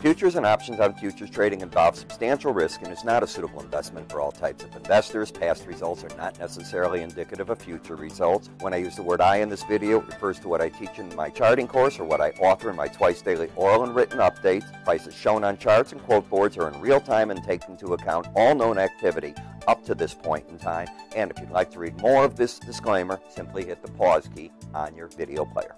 Futures and options on futures trading involve substantial risk and is not a suitable investment for all types of investors. Past results are not necessarily indicative of future results. When I use the word I in this video, it refers to what I teach in my charting course or what I author in my twice daily oral and written updates. Prices shown on charts and quote boards are in real time and take into account all known activity up to this point in time. And if you'd like to read more of this disclaimer, simply hit the pause key on your video player.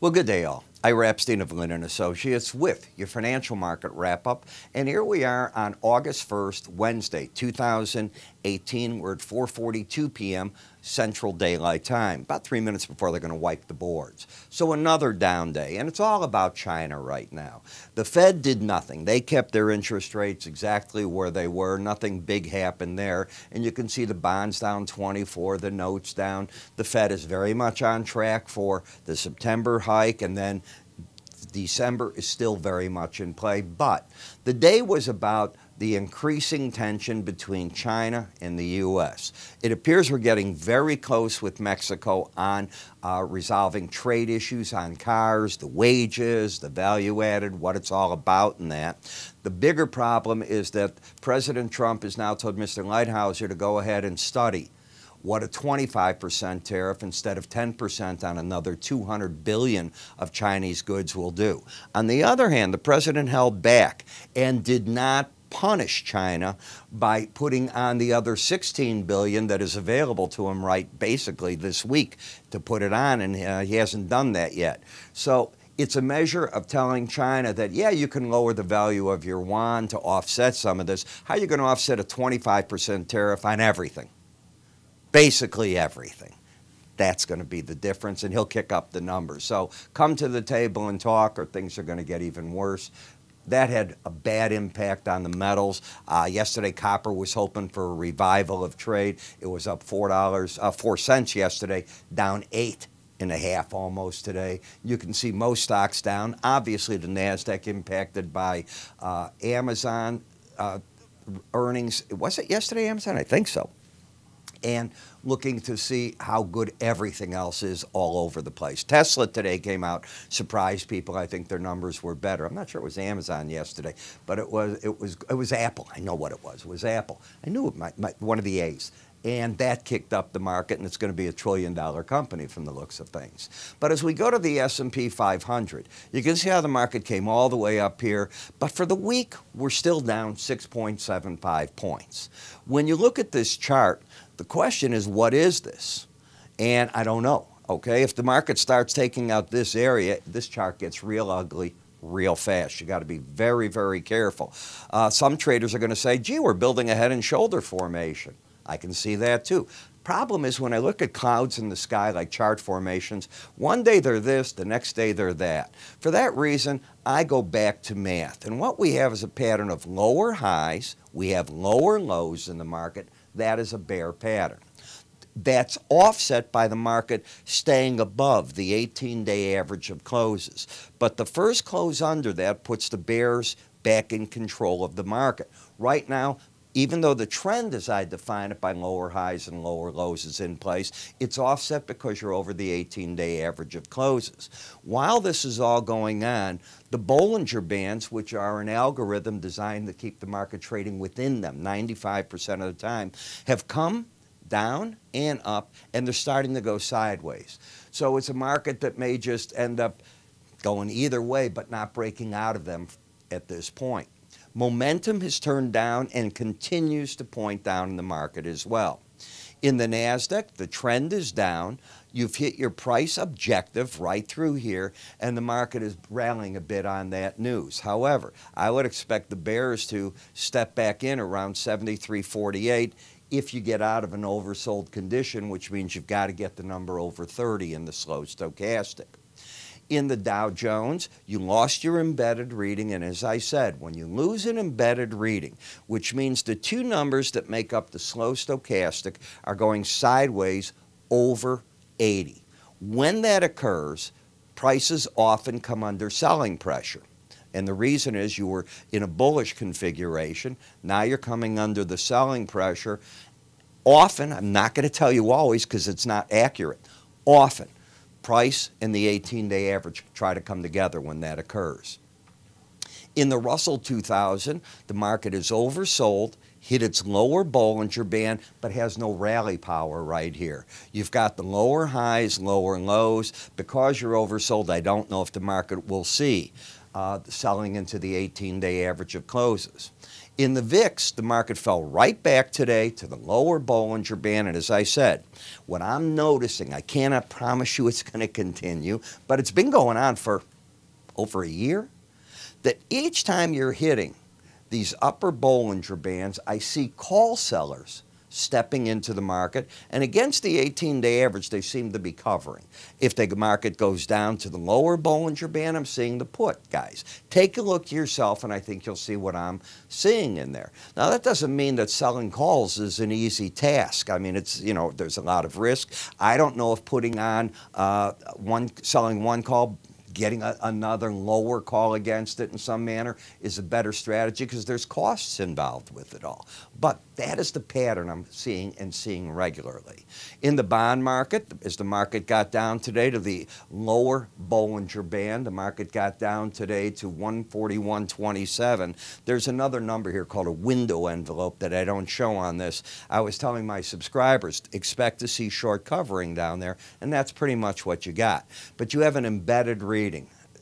Well, good day, all. Ira Epstein of Linn Associates with your financial market wrap-up. And here we are on August 1st, Wednesday, 2018. We're at 4:42 p.m. Central Daylight Time, about 3 minutes before they're going to wipe the boards. So another down day, and it's all about China right now. The Fed did nothing. They kept their interest rates exactly where they were. Nothing big happened there. And you can see the bonds down 24, the notes down. The Fed is very much on track for the September hike, and then December is still very much in play. But the day was about the increasing tension between China and the U.S. It appears we're getting very close with Mexico on resolving trade issues on cars, the wages, the value added, what it's all about and that. The bigger problem is that President Trump has now told Mr. Lighthizer to go ahead and study what a 25% tariff instead of 10% on another $200 billion of Chinese goods will do. On the other hand, the president held back and did not punish China by putting on the other $16 billion that is available to him basically this week to put it on, and he hasn't done that yet. So it's a measure of telling China that, yeah, you can lower the value of your yuan to offset some of this. How are you going to offset a 25% tariff on everything? Basically everything. That's going to be the difference, and he'll kick up the numbers. So come to the table and talk, or things are going to get even worse. That had a bad impact on the metals. Yesterday, copper was hoping for a revival of trade. It was up $4 cents yesterday, down 8.5 almost today. You can see most stocks down. Obviously, the NASDAQ impacted by Amazon earnings. Was it yesterday, Amazon? I think so. And looking to see how good everything else is all over the place. Tesla today came out, surprised people. I think their numbers were better. I'm not sure it was Amazon yesterday, but it was Apple. I know what it was. It was Apple. I knew it one of the A's. And that kicked up the market, and it's going to be a $1 trillion company from the looks of things. But as we go to the S&P 500, you can see how the market came all the way up here. But for the week, we're still down 6.75 points. When you look at this chart, the question is, what is this? And I don't know, okay? If the market starts taking out this area, this chart gets real ugly real fast. You got to be very, very careful. Some traders are going to say, gee, we're building a head and shoulder formation. I can see that too. Problem is, when I look at clouds in the sky like chart formations, one day they're this, the next day they're that. For that reason, I go back to math. And what we have is a pattern of lower highs. We have lower lows in the market. That is a bear pattern. That's offset by the market staying above the 18-day average of closes. But the first close under that puts the bears back in control of the market. Right now, even though the trend, as I define it, by lower highs and lower lows is in place, it's offset because you're over the 18-day average of closes. While this is all going on, the Bollinger Bands, which are an algorithm designed to keep the market trading within them 95% of the time, have come down and up, and they're starting to go sideways. So it's a market that may just end up going either way, but not breaking out of them at this point. Momentum has turned down and continues to point down in the market as well. In the NASDAQ, the trend is down. You've hit your price objective right through here, and the market is rallying a bit on that news. However, I would expect the bears to step back in around 73.48 if you get out of an oversold condition, which means you've got to get the number over 30 in the slow stochastic. In the Dow Jones, you lost your embedded reading, and as I said, when you lose an embedded reading, which means the two numbers that make up the slow stochastic are going sideways over 80. When that occurs, prices often come under selling pressure. And the reason is you were in a bullish configuration. Now you're coming under the selling pressure. Often, I'm not going to tell you always because it's not accurate, often price and the 18-day average try to come together when that occurs. In the Russell 2000, the market is oversold, hit its lower Bollinger Band, but has no rally power right here. You've got the lower highs, lower lows. Because you're oversold, I don't know if the market will see selling into the 18-day average of closes. In the VIX, the market fell right back today to the lower Bollinger Band, and as I said, what I'm noticing, I cannot promise you it's going to continue, but it's been going on for over a year, that each time you're hitting these upper Bollinger Bands, I see call sellers stepping into the market, and against the 18-day average, they seem to be covering. If the market goes down to the lower Bollinger Band, I'm seeing the put guys. Take a look yourself, and I think you'll see what I'm seeing in there. Now, that doesn't mean that selling calls is an easy task. I mean, it's, you know, there's a lot of risk. I don't know if putting on selling one call, getting another lower call against it in some manner is a better strategy because there's costs involved with it all. But that is the pattern I'm seeing regularly. In the bond market, as the market got down today to the lower Bollinger Band, the market got down today to 141.27. There's another number here called a window envelope that I don't show on this. I was telling my subscribers, expect to see short covering down there, and that's pretty much what you got. But you have an embedded reading.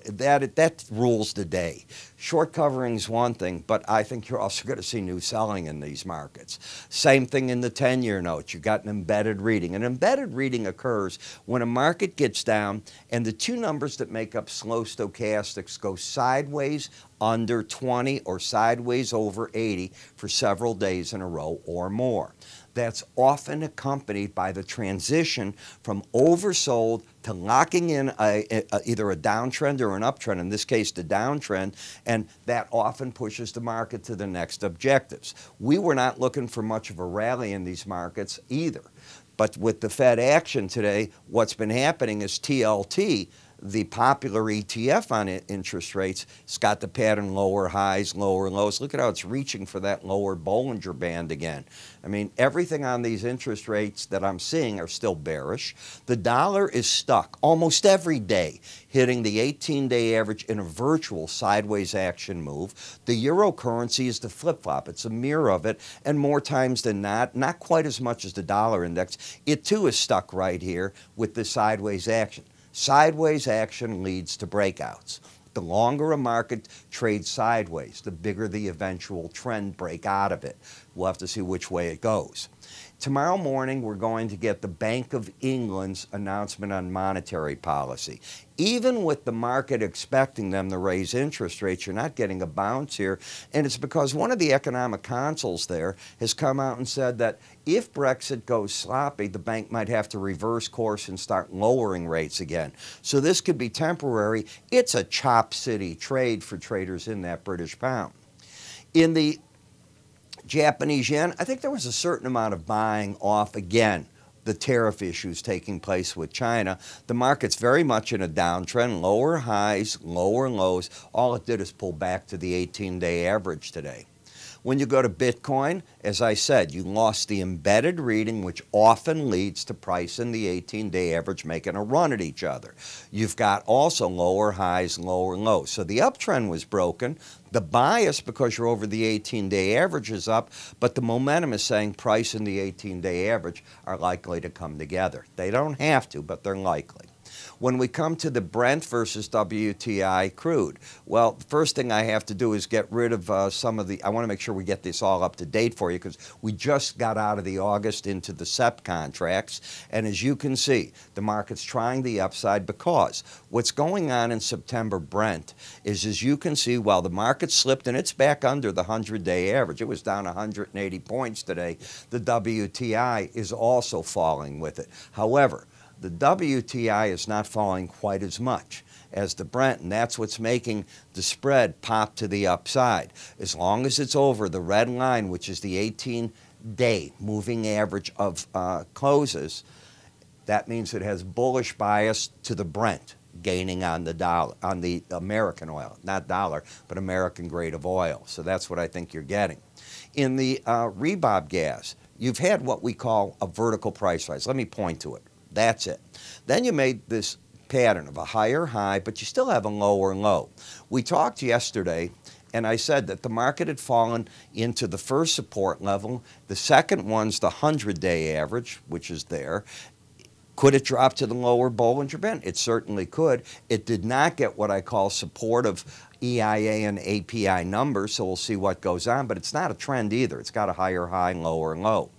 That rules the day. Short covering is one thing, but I think you're also going to see new selling in these markets. Same thing in the 10-year notes. You've got an embedded reading. An embedded reading occurs when a market gets down and the two numbers that make up slow stochastics go sideways under 20 or sideways over 80 for several days in a row or more. That's often accompanied by the transition from oversold to locking in either a downtrend or an uptrend, in this case the downtrend, and that often pushes the market to the next objectives. We were not looking for much of a rally in these markets either. But with the Fed action today, what's been happening is TLT, the popular ETF on interest rates, it's got the pattern lower highs, lower lows. Look at how it's reaching for that lower Bollinger Band again. I mean, everything on these interest rates that I'm seeing are still bearish. The dollar is stuck almost every day, hitting the 18-day average in a virtual sideways action move. The eurocurrency is the flip-flop. It's a mirror of it, and more times than not quite as much as the dollar index. It too is stuck right here with the sideways action. Sideways action leads to breakouts. The longer a market trades sideways, the bigger the eventual trend break out of it. We'll have to see which way it goes. Tomorrow morning, we're going to get the Bank of England's announcement on monetary policy. Even with the market expecting them to raise interest rates, you're not getting a bounce here. And it's because one of the economic consuls there has come out and said that if Brexit goes sloppy, the bank might have to reverse course and start lowering rates again. So this could be temporary. It's a chop city trade for traders in that British pound. In the Japanese yen, I think there was a certain amount of buying off again the tariff issues taking place with China. The market's very much in a downtrend, lower highs, lower lows. All it did is pull back to the 18-day average today. When you go to Bitcoin, as I said, you lost the embedded reading, which often leads to price and the 18-day average making a run at each other. You've got also lower highs, lower lows. So the uptrend was broken. The bias, because you're over the 18-day average, is up, but the momentum is saying price and the 18-day average are likely to come together. They don't have to, but they're likely. When we come to the Brent versus WTI crude, well, the first thing I have to do is get rid of some of the, I want to make sure we get this all up to date for you because we just got out of the August into the SEP contracts. And as you can see, the market's trying the upside because what's going on in September Brent is, as you can see, while the market slipped and it's back under the 100-day average, it was down 180 points today, the WTI is also falling with it. However, the WTI is not falling quite as much as the Brent, and that's what's making the spread pop to the upside. As long as it's over the red line, which is the 18-day moving average of closes, that means it has bullish bias to the Brent, gaining on the dollar, on the American oil, not dollar, but American grade of oil. So that's what I think you're getting. In the rebob gas, you've had what we call a vertical price rise. Let me point to it. That's it. Then you made this pattern of a higher high, but you still have a lower low. We talked yesterday, and I said that the market had fallen into the first support level. The second one's the 100-day average, which is there. Could it drop to the lower Bollinger Band? It certainly could. It did not get what I call supportive EIA and API numbers, so we'll see what goes on, but it's not a trend either. It's got a higher high, lower low.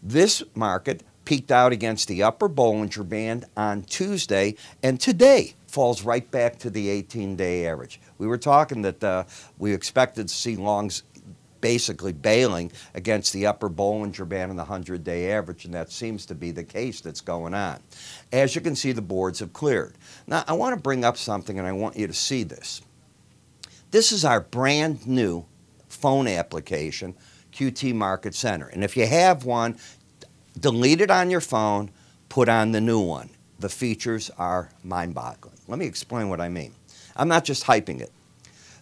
This market peaked out against the upper Bollinger Band on Tuesday, and today falls right back to the 18-day average. We were talking that we expected to see longs basically bailing against the upper Bollinger Band and the 100-day average, and that seems to be the case that's going on. As you can see, the boards have cleared. Now, I want to bring up something, and I want you to see this. This is our brand new phone application, QT Market Center. And if you have one, delete it on your phone, put on the new one. The features are mind-boggling. Let me explain what I mean. I'm not just hyping it.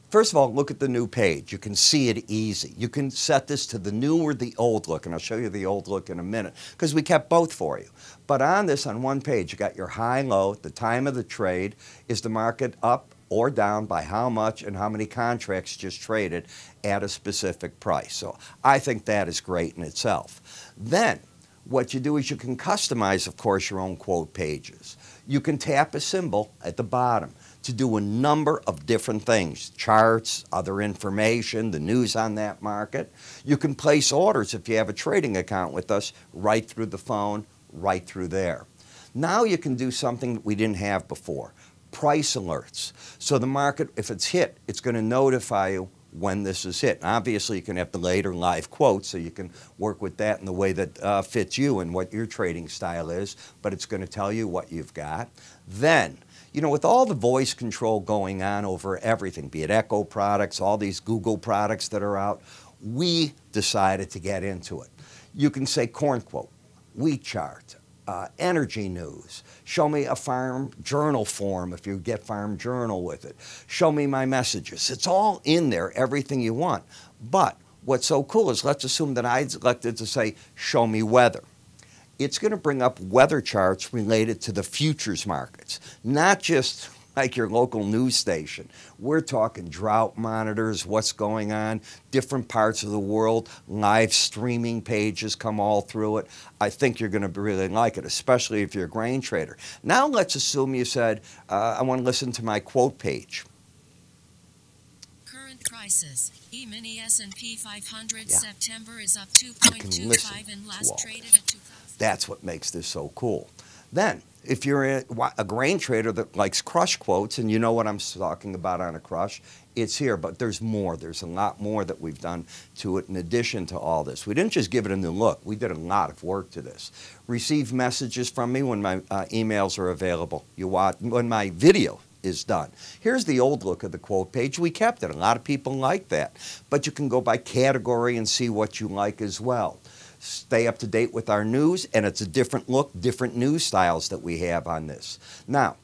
First of all, look at the new page. You can see it easy. You can set this to the new or the old look, and I'll show you the old look in a minute, because we kept both for you. But on this, on one page, you got your high and low, the time of the trade, is the market up or down by how much and how many contracts just traded at a specific price. So I think that is great in itself. Then, what you do is you can customize, of course, your own quote pages. You can tap a symbol at the bottom to do a number of different things, charts, other information, the news on that market. You can place orders if you have a trading account with us right through the phone, right through there. Now you can do something that we didn't have before, price alerts. So the market, if it's hit, it's going to notify you when this is hit. And obviously, you can have the later live quotes, so you can work with that in the way that fits you and what your trading style is, but it's going to tell you what you've got. Then, you know, with all the voice control going on over everything, be it Echo products, all these Google products that are out, we decided to get into it. You can say corn quote, wheat chart, energy news, show me a farm journal form if you get farm journal with it, show me my messages. It's all in there, everything you want. But what's so cool is, let's assume that I elected to say, show me weather. It's going to bring up weather charts related to the futures markets, not just like your local news station. We're talking drought monitors, what's going on, different parts of the world, live streaming pages come all through it. I think you're going to really like it, especially if you're a grain trader. Now let's assume you said, I want to listen to my quote page. Current prices. E-mini S&P 500 September is up 2.25 and last traded at 2,000. That's what makes this so cool. Then, if you're a grain trader that likes crush quotes, and you know what I'm talking about on a crush, it's here. But there's more. There's a lot more that we've done to it in addition to all this. We didn't just give it a new look. We did a lot of work to this. Receive messages from me when my emails are available. You watch when my video is done. Here's the old look of the quote page. We kept it. A lot of people like that. But you can go by category and see what you like as well. Stay up to date with our news, and it's a different look, different news styles that we have on this. Now,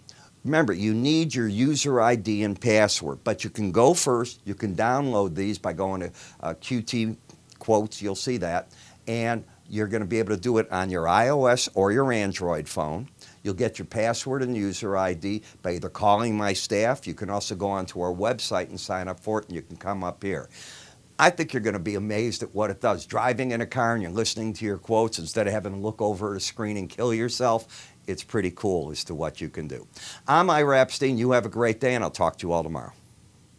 remember, you need your user ID and password, but you can go first. You can download these by going to QT Quotes. You'll see that, and you're going to be able to do it on your iOS or your Android phone. You'll get your password and user ID by either calling my staff. You can also go onto our website and sign up for it, and you can come up here. I think you're going to be amazed at what it does. Driving in a car and you're listening to your quotes instead of having to look over at a screen and kill yourself, it's pretty cool as to what you can do. I'm Ira Epstein. You have a great day, and I'll talk to you all tomorrow.